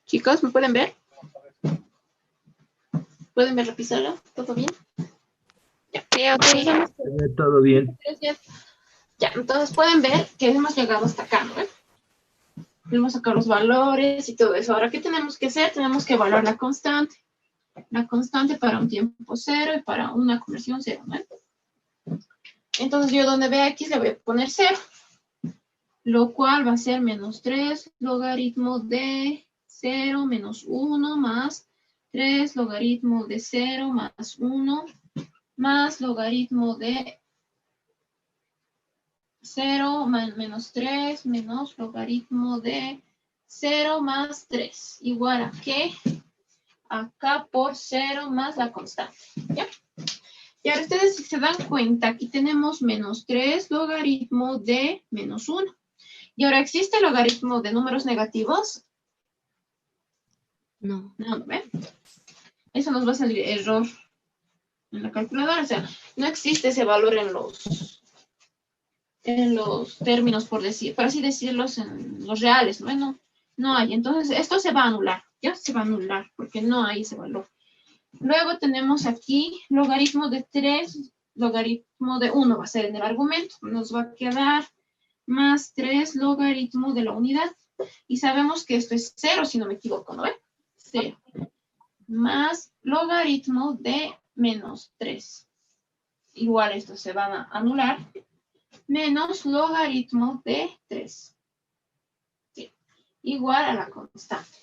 Chicos, ¿me pueden ver? ¿Pueden ver la pizarra? ¿Todo bien? Ya, entonces vamos a... Todo bien. Ya, entonces pueden ver que hemos llegado hasta acá, ¿no? Podemos sacar los valores y todo eso. Ahora, ¿qué tenemos que hacer? Tenemos que evaluar la constante. La constante para un tiempo cero y para una conversión cero, ¿no? Entonces yo donde vea X le voy a poner 0, lo cual va a ser menos 3 logaritmo de 0 menos 1 más 3 logaritmo de 0 más 1 más logaritmo de 0 menos 3 menos logaritmo de 0 más 3. Igual a qué? Acá por 0 más la constante. ¿Ya? Y ahora ustedes si se dan cuenta, aquí tenemos menos 3 logaritmo de menos 1. Y ahora, ¿existe el logaritmo de números negativos? No. No, ¿ven? Eso nos va a salir error en la calculadora. O sea, no existe ese valor en los términos, por así decirlos, en los reales, ¿no? No hay. Entonces, esto se va a anular. Ya se va a anular porque no hay ese valor. Luego tenemos aquí logaritmo de 3, logaritmo de 1 va a ser en el argumento. Nos va a quedar más 3 logaritmo de la unidad. Y sabemos que esto es 0, si no me equivoco, ¿no ven? 0. Más logaritmo de menos 3. Igual estos se van a anular. Menos logaritmo de 3. Sí. Igual a la constante.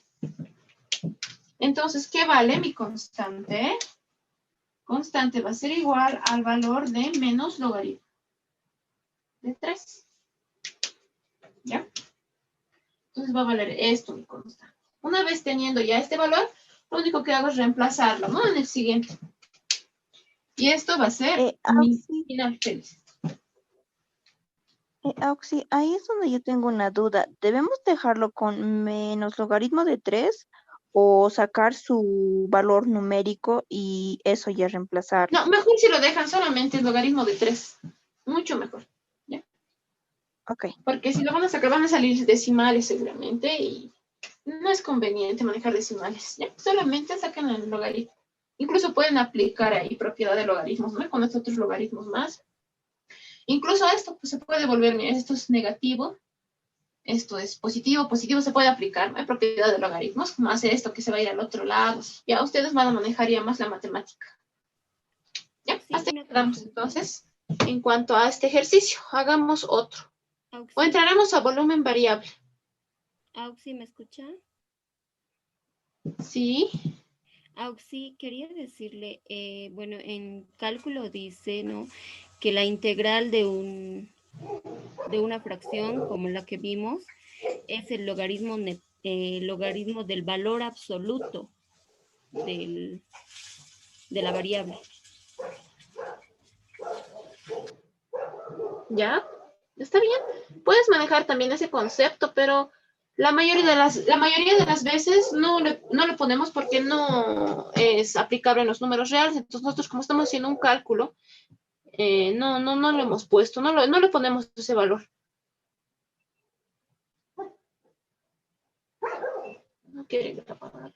Entonces, ¿qué vale mi constante? Constante va a ser igual al valor de menos logaritmo de 3. ¿Ya? Entonces va a valer esto mi constante. Una vez teniendo ya este valor, lo único que hago es reemplazarlo, ¿no? En el siguiente. Y esto va a ser mi final feliz. Auxi, ahí es donde yo tengo una duda. ¿Debemos dejarlo con menos logaritmo de 3 o sacar su valor numérico y eso ya reemplazarlo? No, mejor si lo dejan solamente el logaritmo de 3. Mucho mejor. ¿Ya? Ok. Porque si lo van a sacar, van a salir decimales seguramente y no es conveniente manejar decimales. ¿Ya? Solamente sacan el logaritmo. Incluso pueden aplicar ahí propiedad de logaritmos, ¿no? Con estos otros logaritmos más. Incluso esto pues, se puede volver, mira, esto es negativo, esto es positivo, positivo se puede aplicar, ¿no? Hay propiedad de logaritmos, más esto que se va a ir al otro lado. Ya ustedes van a manejar ya más la matemática. ¿Ya? Sí, hasta aquí quedamos entonces. En cuanto a este ejercicio, hagamos otro. Auxi. O entraremos a volumen variable. Auxi, ¿me escucha? Sí. Auxi, quería decirle, bueno, en cálculo dice, ¿no? Que la integral de una fracción, como la que vimos, es el logaritmo del valor absoluto de la variable. ¿Ya? Está bien. Puedes manejar también ese concepto, pero la mayoría de las veces no lo ponemos porque no es aplicable en los números reales. Entonces nosotros como estamos haciendo un cálculo, no lo hemos puesto, no le ponemos ese valor. No quiere que la palabra.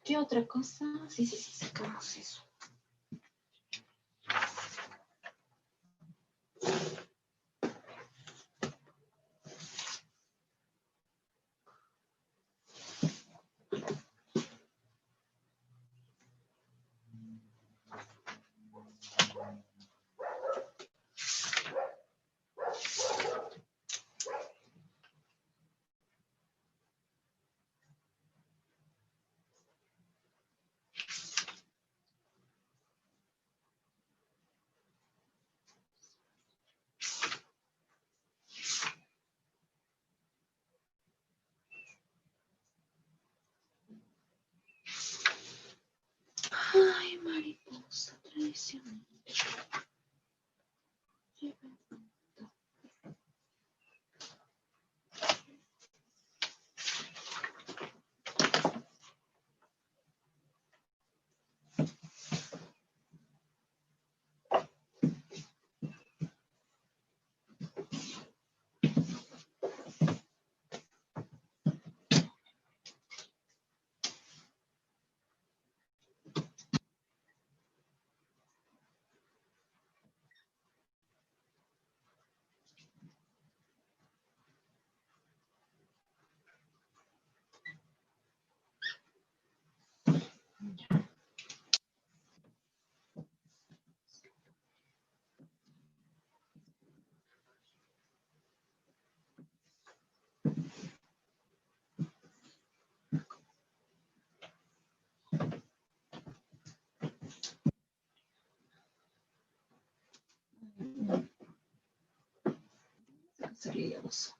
¿Qué otra cosa? Sí, sacamos eso. Sería dos.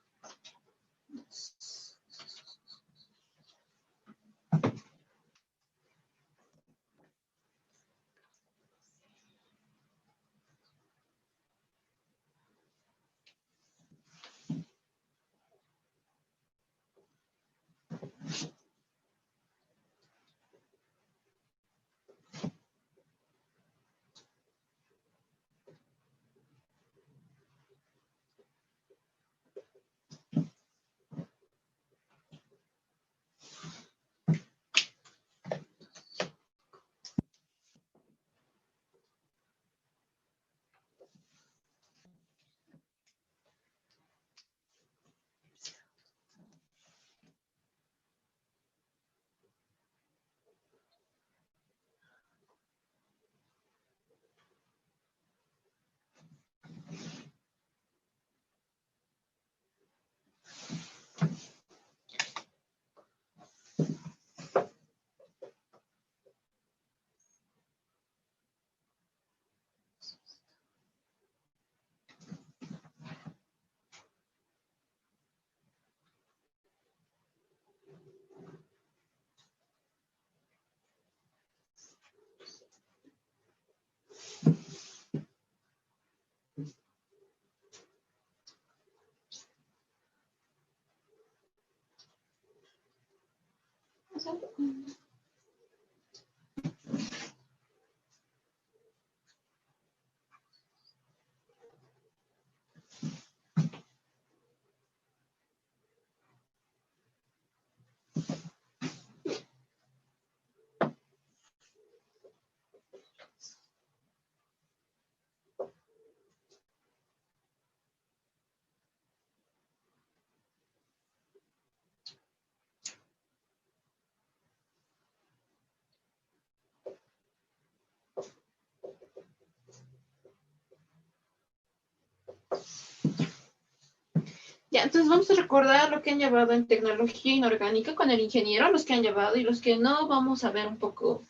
Ya, entonces vamos a recordar lo que han llevado en tecnología inorgánica con el ingeniero, los que han llevado y los que no, vamos a ver un poco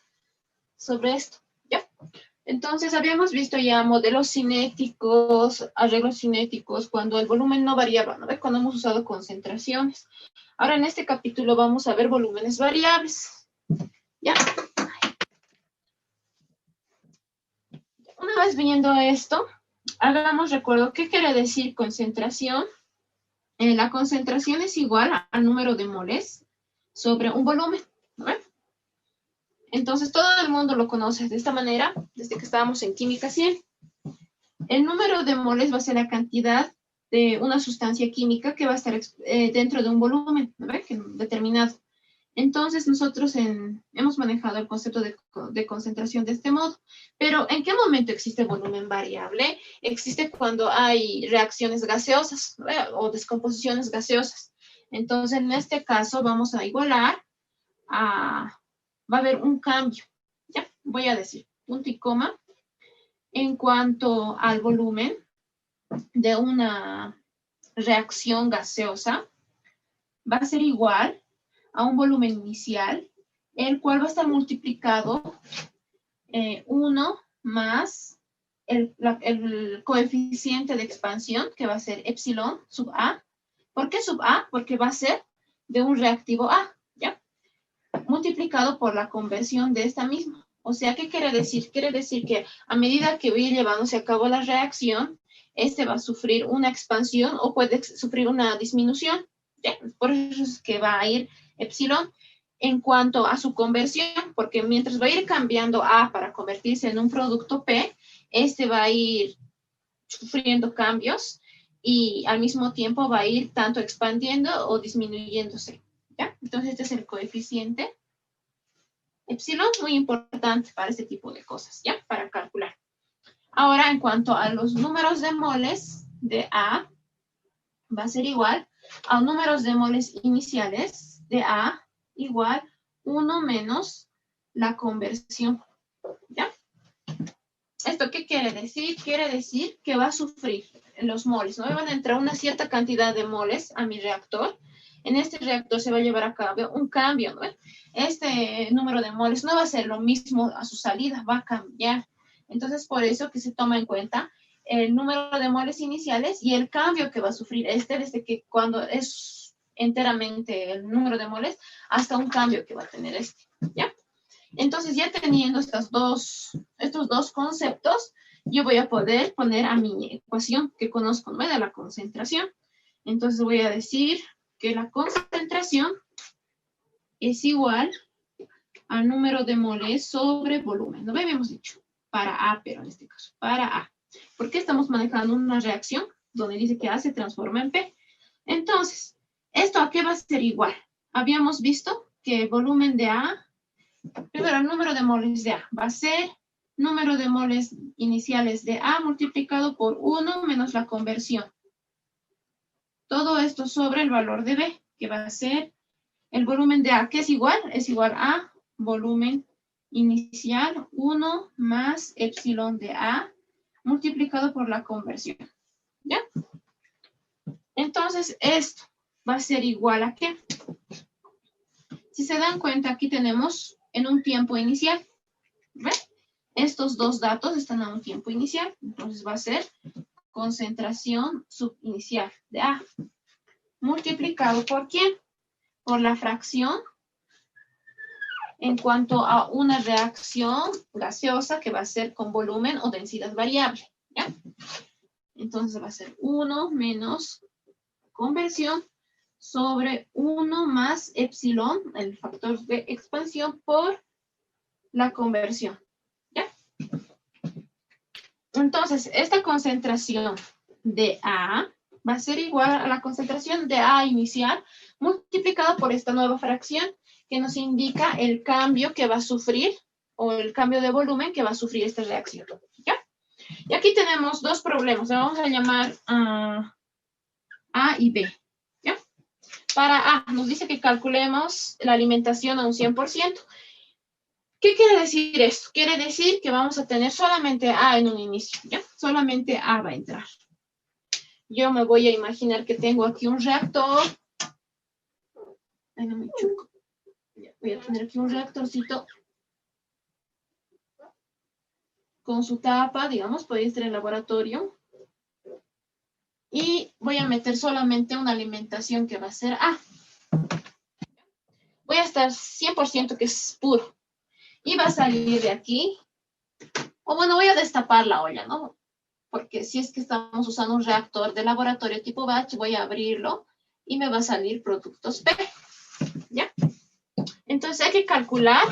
sobre esto, ¿ya? Entonces habíamos visto ya modelos cinéticos, arreglos cinéticos, cuando el volumen no variaba, ¿no? Cuando hemos usado concentraciones. Ahora en este capítulo vamos a ver volúmenes variables, ¿ya? Una vez viendo esto, hagamos recuerdo, ¿qué quiere decir concentración? La concentración es igual al número de moles sobre un volumen, ¿no? Entonces, todo el mundo lo conoce de esta manera, desde que estábamos en química 100. El número de moles va a ser la cantidad de una sustancia química que va a estar dentro de un volumen, ¿no? Determinado. Entonces, nosotros hemos manejado el concepto de concentración de este modo. Pero, ¿en qué momento existe volumen variable? Existe cuando hay reacciones gaseosas, ¿no? O descomposiciones gaseosas. Entonces, en este caso, vamos a igualar va a haber un cambio. Ya, voy a decir punto y coma. En cuanto al volumen de una reacción gaseosa, va a ser igual a un volumen inicial, el cual va a estar multiplicado 1 más el coeficiente de expansión, que va a ser epsilon sub A. ¿Por qué sub A? Porque va a ser de un reactivo A, ¿ya? Multiplicado por la conversión de esta misma, O sea, ¿qué quiere decir? Quiere decir que a medida que voy llevándose a cabo la reacción, este va a sufrir una expansión o puede sufrir una disminución. ¿Ya? Por eso es que va a ir epsilon en cuanto a su conversión, porque mientras va a ir cambiando A para convertirse en un producto P, este va a ir sufriendo cambios y al mismo tiempo va a ir tanto expandiendo o disminuyéndose. ¿Ya? Entonces, este es el coeficiente epsilon, muy importante para este tipo de cosas, ¿ya? Para calcular. Ahora, en cuanto a los números de moles de A, va a ser igual a números de moles iniciales de A igual 1 menos la conversión, ¿ya? ¿Esto qué quiere decir? Quiere decir que va a sufrir los moles, ¿no? Van a entrar una cierta cantidad de moles a mi reactor. En este reactor se va a llevar a cabo un cambio, ¿no? Este número de moles no va a ser lo mismo a su salida, va a cambiar. Entonces, por eso que se toma en cuenta el número de moles iniciales y el cambio que va a sufrir este desde que cuando es enteramente el número de moles hasta un cambio que va a tener este, ¿ya? Entonces, ya teniendo estos dos conceptos, yo voy a poder poner a mi ecuación que conozco, ¿no? De la concentración. Entonces, voy a decir que la concentración es igual al número de moles sobre volumen. ¿No habíamos dicho? Para A, pero en este caso, para A. ¿Por qué estamos manejando una reacción donde dice que A se transforma en P? Entonces, ¿esto a qué va a ser igual? Habíamos visto que el volumen de A, primero el número de moles de A, va a ser número de moles iniciales de A multiplicado por 1 menos la conversión. Todo esto sobre el valor de B, que va a ser el volumen de A, que es igual a volumen inicial 1 más epsilon de A multiplicado por la conversión. ¿Ya? Entonces, esto va a ser igual a ¿qué? Si se dan cuenta, aquí tenemos en un tiempo inicial. ¿Ve? Estos dos datos están a un tiempo inicial. Entonces, va a ser concentración subinicial de A multiplicado ¿por quién? Por la fracción en cuanto a una reacción gaseosa que va a ser con volumen o densidad variable. ¿Ya? Entonces va a ser 1 menos conversión sobre 1 más epsilon, el factor de expansión, por la conversión. ¿Ya? Entonces, esta concentración de A va a ser igual a la concentración de A inicial multiplicada por esta nueva fracción que nos indica el cambio que va a sufrir o el cambio de volumen que va a sufrir esta reacción. ¿Ya? Y aquí tenemos dos problemas. Le vamos a llamar A y B. ¿Ya? Para A nos dice que calculemos la alimentación a un 100%. ¿Qué quiere decir esto? Quiere decir que vamos a tener solamente A en un inicio. ¿Ya? Solamente A va a entrar. Yo me voy a imaginar que tengo aquí un reactor. Ay, no me choco. Voy a tener aquí un reactorcito con su tapa, digamos, puede estar en el laboratorio. Y voy a meter solamente una alimentación que va a ser A. Voy a estar 100% que es puro. Y va a salir de aquí. O bueno, voy a destapar la olla, ¿no? Porque si es que estamos usando un reactor de laboratorio tipo batch, voy a abrirlo y me va a salir productos P. ¿Ya? Entonces hay que calcular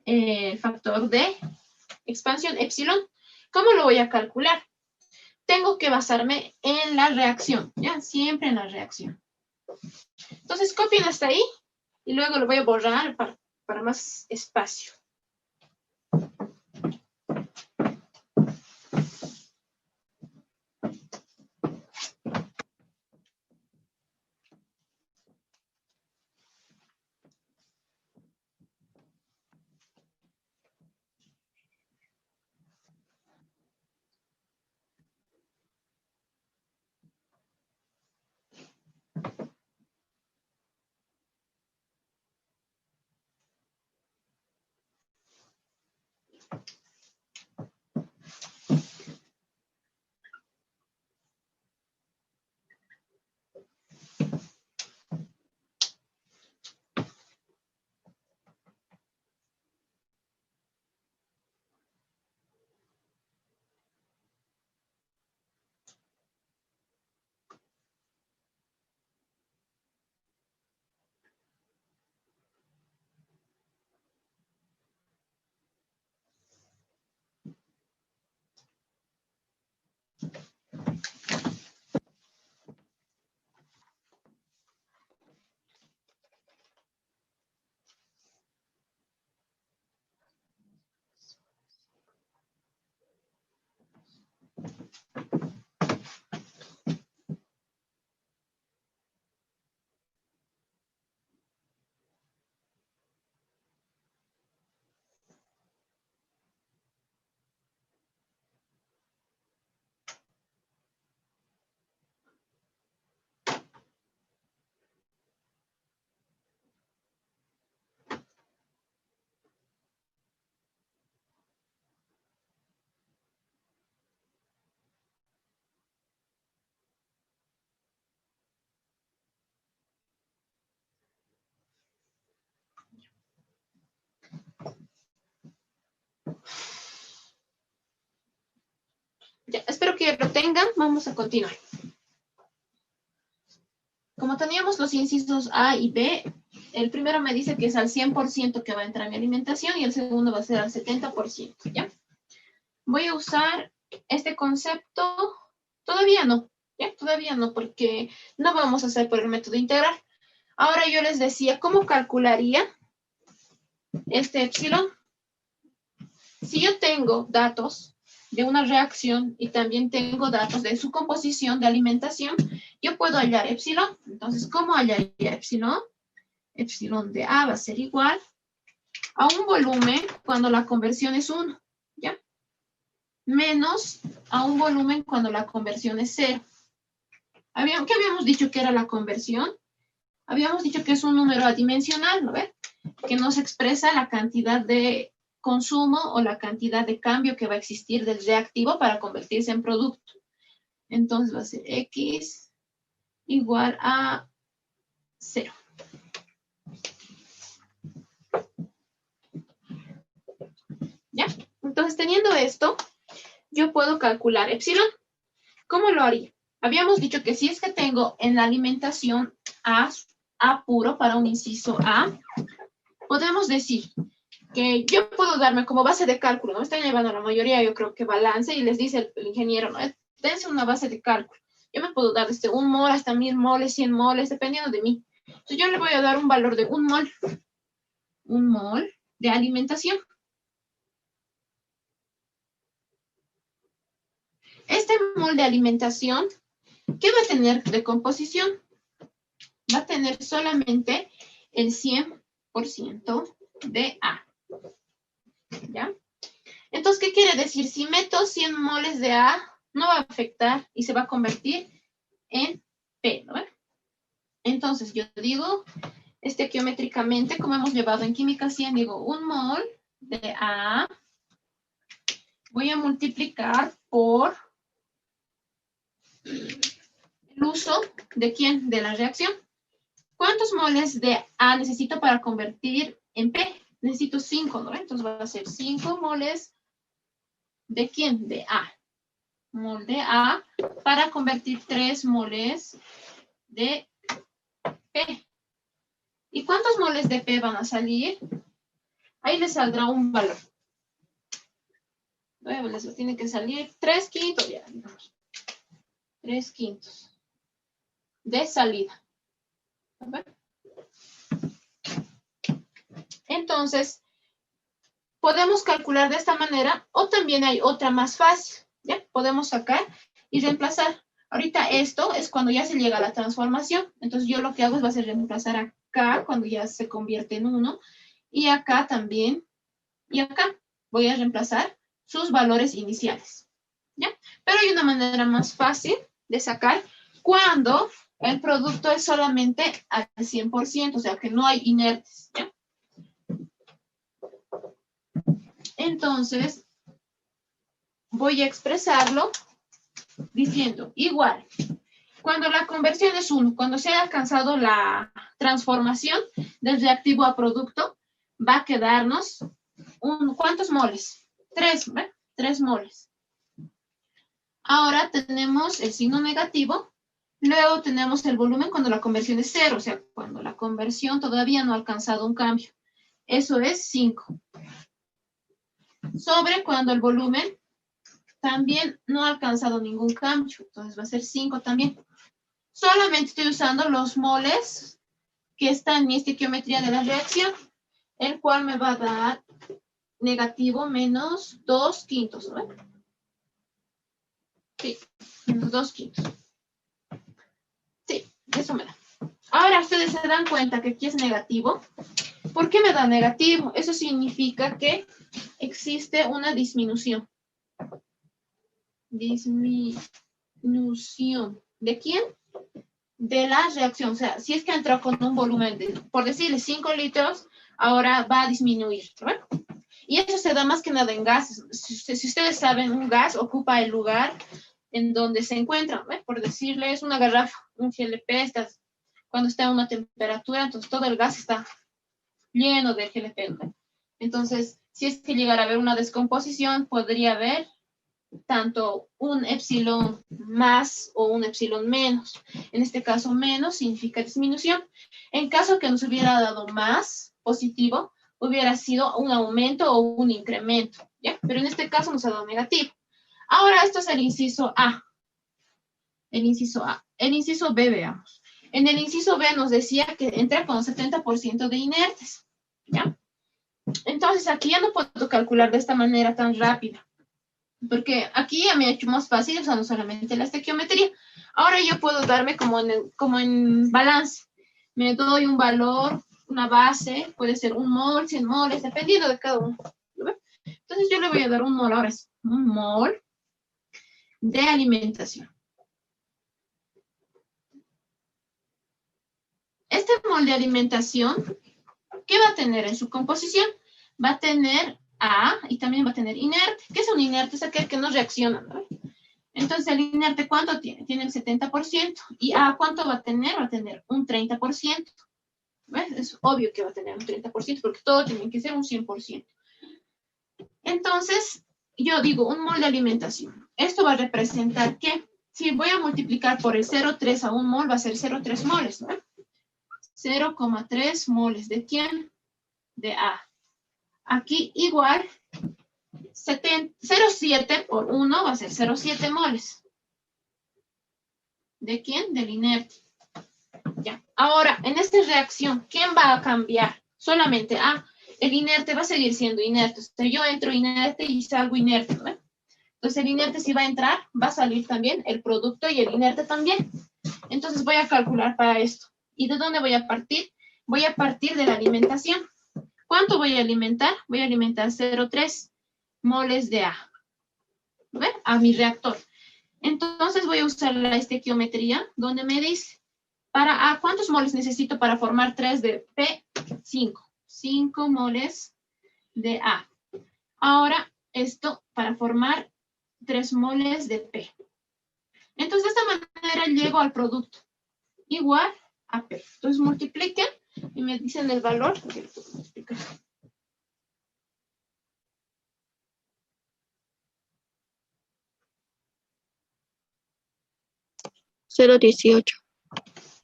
el factor de expansión epsilon. ¿Cómo lo voy a calcular? Tengo que basarme en la reacción, ¿ya? Siempre en la reacción. Entonces copien hasta ahí y luego lo voy a borrar para más espacio. que lo tengan, vamos a continuar. Como teníamos los incisos A y B, el primero me dice que es al 100% que va a entrar mi alimentación y el segundo va a ser al 70%, ¿ya? Voy a usar este concepto, todavía no, ¿ya? Todavía no, porque no vamos a hacer por el método integral. Ahora yo les decía, ¿cómo calcularía este epsilon? Si yo tengo datos de una reacción y también tengo datos de su composición de alimentación, yo puedo hallar epsilon. Entonces, ¿cómo hallaría epsilon? Epsilon de A va a ser igual a un volumen cuando la conversión es 1, ¿ya? Menos a un volumen cuando la conversión es 0. ¿Qué habíamos dicho que era la conversión? Habíamos dicho que es un número adimensional, ¿no ves? Que nos expresa la cantidad de consumo o la cantidad de cambio que va a existir del reactivo para convertirse en producto. Entonces va a ser X igual a 0. ¿Ya? Entonces, teniendo esto, yo puedo calcular epsilon. ¿Cómo lo haría? Habíamos dicho que si es que tengo en la alimentación A puro para un inciso A, podemos decir que yo puedo darme como base de cálculo, ¿no? Me están llevando la mayoría, yo creo que balance, y les dice el ingeniero, ¿no? Dense una base de cálculo. Yo me puedo dar desde 1 mol hasta 1000 moles, 100 moles, dependiendo de mí. Entonces yo le voy a dar un valor de 1 mol de alimentación. Este mol de alimentación, ¿qué va a tener de composición? Va a tener solamente el 100% de A. ¿Ya? Entonces, ¿qué quiere decir? Si meto 100 moles de A, no va a afectar y se va a convertir en P, ¿no? Entonces, yo digo, estequiométricamente, como hemos llevado en química 100, digo 1 mol de A, voy a multiplicar por el uso de ¿quién? De la reacción. ¿Cuántos moles de A necesito para convertir en P? Necesito 5, ¿no? Entonces va a ser 5 moles ¿de quién? De A. Mol de A para convertir 3 moles de P. ¿Y cuántos moles de P van a salir? Ahí les saldrá un valor. Luego les tiene que salir 3 quintos, ya, digamos. 3 quintos de salida. Entonces, podemos calcular de esta manera, o también hay otra más fácil, ¿ya? Podemos sacar y reemplazar. Ahorita esto es cuando ya se llega a la transformación. Entonces, yo lo que hago es va a ser reemplazar acá cuando ya se convierte en 1, y acá también, y acá voy a reemplazar sus valores iniciales, ¿ya? Pero hay una manera más fácil de sacar cuando el producto es solamente al 100%, o sea, que no hay inertes, ¿ya? Entonces, voy a expresarlo diciendo igual. Cuando la conversión es 1, cuando se haya alcanzado la transformación del reactivo a producto, va a quedarnos ¿cuántos moles? 3, ¿ve? 3 moles. Ahora tenemos el signo negativo. Luego tenemos el volumen cuando la conversión es 0, o sea, cuando la conversión todavía no ha alcanzado un cambio. Eso es 5. Sobre cuando el volumen también no ha alcanzado ningún cambio. Entonces va a ser 5 también. Solamente estoy usando los moles que están en mi estequiometría de la reacción, el cual me va a dar negativo menos 2 quintos, ¿no? Sí, menos 2 quintos. Sí, eso me da. Ahora ustedes se dan cuenta que aquí es negativo. ¿Por qué me da negativo? Eso significa que existe una disminución. Disminución. ¿De quién? De la reacción. O sea, si es que entró con un volumen de, por decirle, 5 litros, ahora va a disminuir, ¿no? Y eso se da más que nada en gases. Si ustedes saben, un gas ocupa el lugar en donde se encuentra, ¿no? Por decirle, es una garrafa, un GLP, cuando está a una temperatura, entonces todo el gas está lleno de GLP, ¿no? Entonces, si es que llegara a haber una descomposición, podría haber tanto un epsilon más o un epsilon menos. En este caso, menos significa disminución. En caso que nos hubiera dado más positivo, hubiera sido un aumento o un incremento, ¿ya? Pero en este caso nos ha dado negativo. Ahora esto es el inciso A. El inciso A. El inciso B, veamos. En el inciso B nos decía que entra con 70% de inertes, ¿ya? Entonces aquí ya no puedo calcular de esta manera tan rápida, porque aquí ya me ha hecho más fácil usando solamente la estequiometría. Ahora yo puedo darme como en balance. Me doy un valor, una base, puede ser 1 mol, 100 moles, dependiendo de cada uno. Entonces yo le voy a dar un mol, ahora es un mol de alimentación. Este mol de alimentación, ¿qué va a tener en su composición? Va a tener A y también va a tener inerte. ¿Qué es un inerte? Es aquel que no reacciona, ¿no? Entonces, el inerte, ¿cuánto tiene? Tiene el 70%. ¿Y A cuánto va a tener? Va a tener un 30%. ¿Ves? Es obvio que va a tener un 30%, porque todo tiene que ser un 100%. Entonces, yo digo, un mol de alimentación. Esto va a representar que, si voy a multiplicar por el 0,3 a un mol, va a ser 0,3 moles, ¿no? 0,3 moles. ¿De quién? De A. Aquí igual, 0,7 por 1 va a ser 0,7 moles. ¿De quién? Del inerte. Ya. Ahora, en esta reacción, ¿quién va a cambiar? Solamente A. El inerte va a seguir siendo inerte. O sea, yo entro inerte y salgo inerte, ¿no? Entonces, el inerte si va a entrar, va a salir también el producto y el inerte también. Entonces, voy a calcular para esto. ¿Y de dónde voy a partir? Voy a partir de la alimentación. ¿Cuánto voy a alimentar? Voy a alimentar 0,3 moles de A. ¿Ven? A mi reactor. Entonces voy a usar la estequiometría donde me dice, para A, ¿cuántos moles necesito para formar 3 de P? 5. 5 moles de A. Ahora, esto para formar 3 moles de P. Entonces, de esta manera llego al producto. Igual a P. Entonces, multipliquen y me dicen el valor. 0,18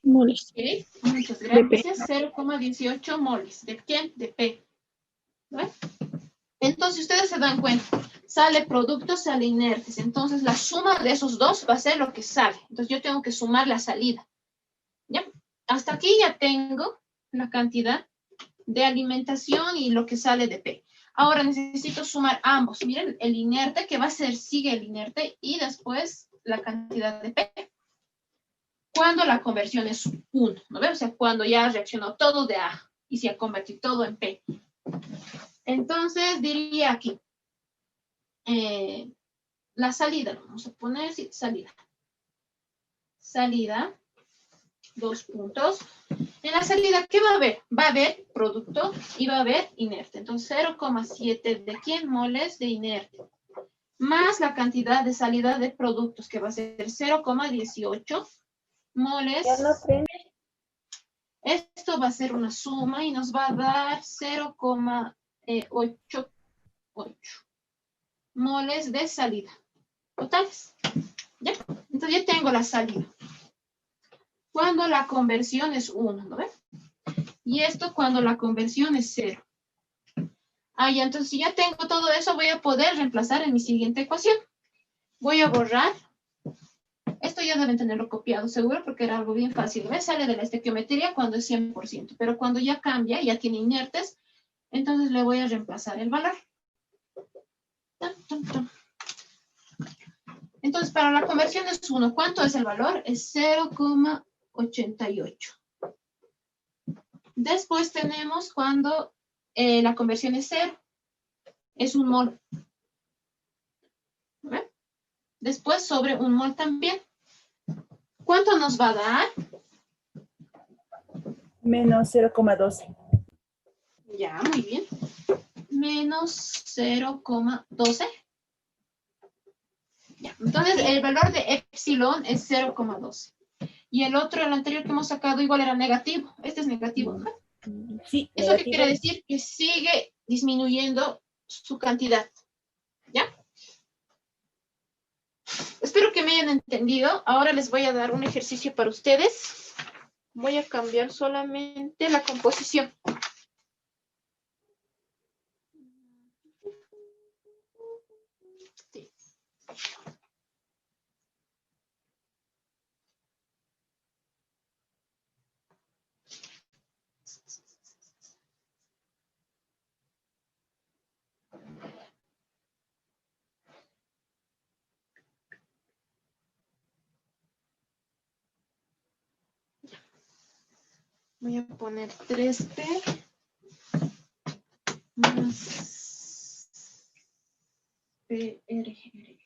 moles. Ok, muchas gracias. 0,18 moles. ¿De quién? De P. ¿Ven? Entonces, ustedes se dan cuenta. Sale producto, sale inertes. Entonces, la suma de esos dos va a ser lo que sale. Entonces, yo tengo que sumar la salida. ¿Ya? Hasta aquí ya tengo la cantidad de alimentación y lo que sale de P. Ahora necesito sumar ambos. Miren, el inerte que va a ser, sigue el inerte y después la cantidad de P. Cuando la conversión es 1, ¿no ves? O sea, cuando ya reaccionó todo de A y se ha convertido todo en P. Entonces, diría aquí, la salida, vamos a poner, sí, salida. Salida, 2 puntos. En la salida, ¿qué va a haber? Va a haber producto y va a haber inerte. Entonces, 0,7 de quién moles de inerte. Más la cantidad de salida de productos, que va a ser 0,18 moles. Esto va a ser una suma y nos va a dar 0,88 moles de salida. Totales. ¿Ya? Entonces ya tengo la salida. Cuando la conversión es 1, ¿no ves? Y esto cuando la conversión es 0. Ah, ya, entonces si ya tengo todo eso, voy a poder reemplazar en mi siguiente ecuación. Voy a borrar. Esto ya deben tenerlo copiado, seguro, porque era algo bien fácil. ¿Ves? Sale de la estequiometría cuando es 100%, pero cuando ya cambia, ya tiene inertes, entonces le voy a reemplazar el valor. Entonces, para la conversión es 1. ¿Cuánto es el valor? Es 0,88. Después tenemos cuando la conversión es 0. Es 1 mol. ¿Ven? Después sobre 1 mol también. ¿Cuánto nos va a dar? Menos 0,12. Ya, muy bien. Menos 0,12. Ya, entonces el valor de epsilon es 0,12. Y el otro, el anterior que hemos sacado, igual era negativo. Este es negativo, ¿no? Sí, ¿Eso qué quiere decir? Que sigue disminuyendo su cantidad. ¿Ya? Espero que me hayan entendido. Ahora les voy a dar un ejercicio para ustedes. Voy a cambiar solamente la composición. Sí. Voy a poner 3P más PRR.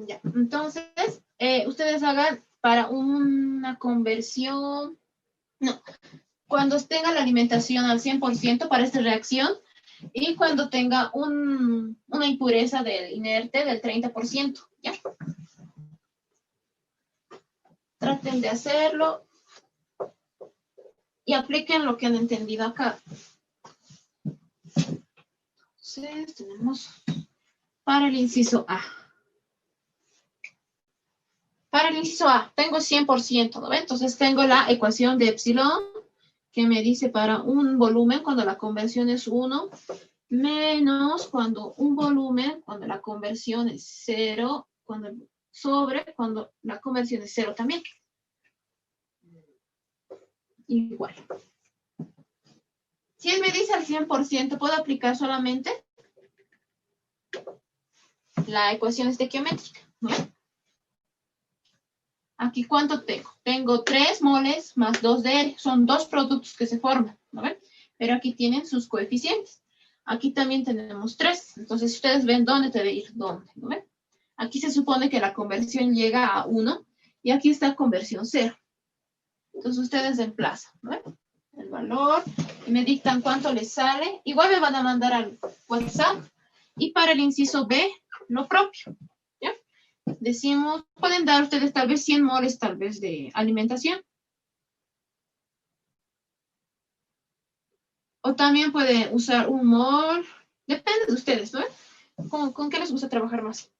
Ya, entonces, ustedes hagan para una conversión, no, cuando tenga la alimentación al 100% para esta reacción y cuando tenga una impureza del inerte del 30%, ¿ya? Traten de hacerlo y apliquen lo que han entendido acá. Entonces, tenemos para el inciso A. Para el inciso A, tengo 100%, ¿no ve? Entonces, tengo la ecuación de epsilon que me dice para un volumen cuando la conversión es 1, menos cuando un volumen, cuando la conversión es 0, sobre cuando la conversión es 0 también. Igual. Si él me dice al 100%, ¿puedo aplicar solamente la ecuación estequiométrica? ¿No? Aquí, ¿cuánto tengo? Tengo 3 moles más 2 de R. Son dos productos que se forman, ¿no ven? Pero aquí tienen sus coeficientes. Aquí también tenemos 3. Entonces, ustedes ven dónde debe ir, dónde, ¿no ven? Aquí se supone que la conversión llega a 1 y aquí está conversión 0. Entonces, ustedes reemplazan, ¿no ven? El valor y me dictan cuánto les sale. Igual me van a mandar al WhatsApp. Y para el inciso B, lo propio. ¿Ya? Decimos, pueden dar ustedes tal vez 100 moles tal vez de alimentación. O también pueden usar un mol. Depende de ustedes, ¿no? ¿Con qué les gusta trabajar más?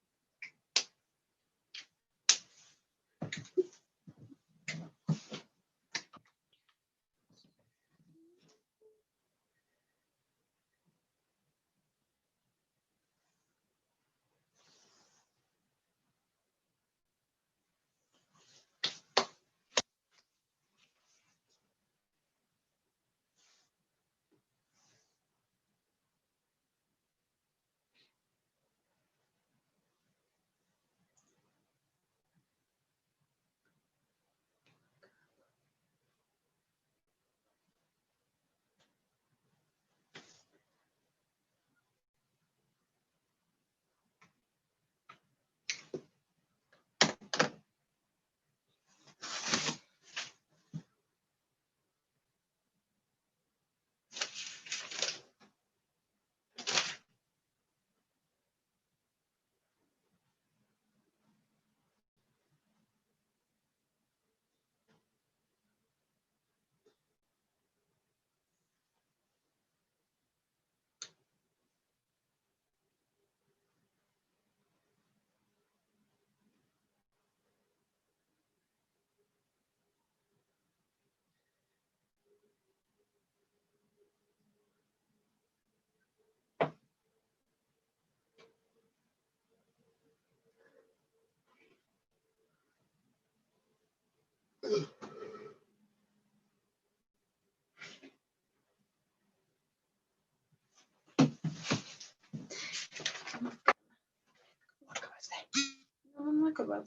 acabado.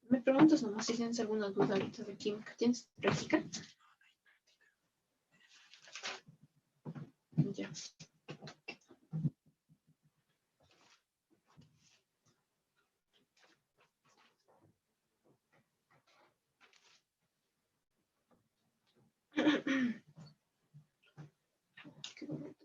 Me preguntas nomás si tienes alguna duda ahorita de química. ¿Tienes práctica? Ya. Qué bonito.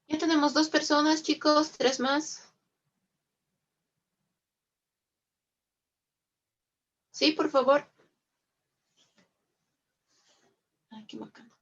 Ya tenemos 2 personas, chicos, 3 más. Sí, por favor. Ay, qué bacano.